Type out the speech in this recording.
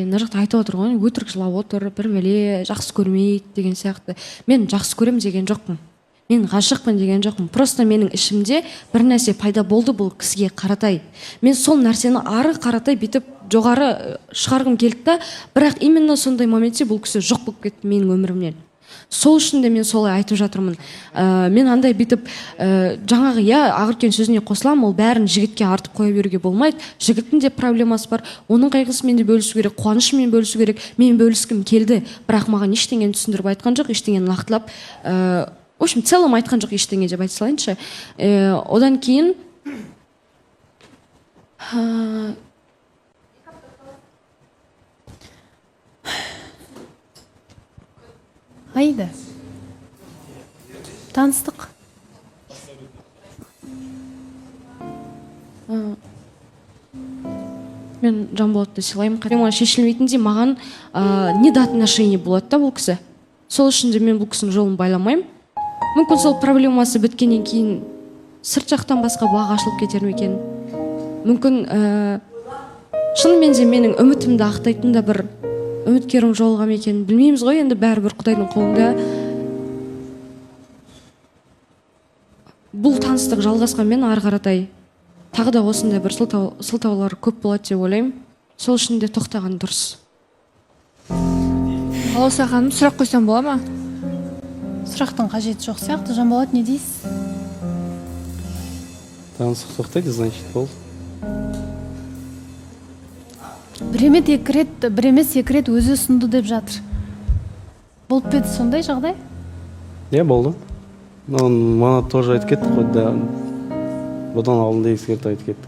мына жақта айтып отыр ғой, өтірік жылап отыр, бір бәле жақсы көрмейді деген сияқты. Мен жақсы көрем деген жоқпын. Мен ғашықпын деген жоқпын. Просто менің ішімде бір нәрсе пайда болды бұл кісіге қаратай. Мен сол нәрсені ары қаратай бүйтіп жоғары шығарғым келді да, бірақ именно сондай моментте бұл кісі жоқ болып кетті менің өмірімнен. Сол үшін де мен солай айтып жатырмын. Мен андай бүйтіп жаңағы Ақеркен сөзіне қосыламын, ол бәрін жігітке артып қоя беруге болмайды. Жігіттің де проблемасы бар. Оның қайғысымен де бөлісу керек, қуанышымен бөлісу керек. Мен бөліскім келді, бірақ маған ештеңені түсіндіріп айтқан жоқ, ештеңені нақтылап, в общем, целом айтқан жоқ ештеңе деп айта салайыншы. Одан кейін Айда. Таныстық. Мен Жанболатты сыйлаймын. Проблема шешілмейтіндей маған недоотношение болады да бұл кісі. Сол үшін де мен бұл кісінің жолын байламаймын. Мүмкін сол проблемасы біткеннен кейін сырт жақтан басқа бағы ашылып кетер ме екен. Мүмкін шынымен де менің үмітімді ақтайтын да бір үміткерім жолығам екен. Білмейміз ғой, енді бәрібір Құдайдың қолында. Бұл таныстық жалғасқанмен ары қаратай тағы да осындай бір сылтаулар көп болады деп ойлаймын. Сол үшін де тоқтаған дұрыс. Балауса ханым, сұрақ қойсам бола ма? Сұрақтың қажеті жоқ сияқты. Жанболат, не дейсіз? Таныстық тоқтайды, значит, болды. Бір емес екі рет өзі ұсынды деп жатыр. Болып беді сондай жағдай? Болды. Мана тоже айтып кетті ғой, да. Бұдан алдында ескертіп айтып кетті.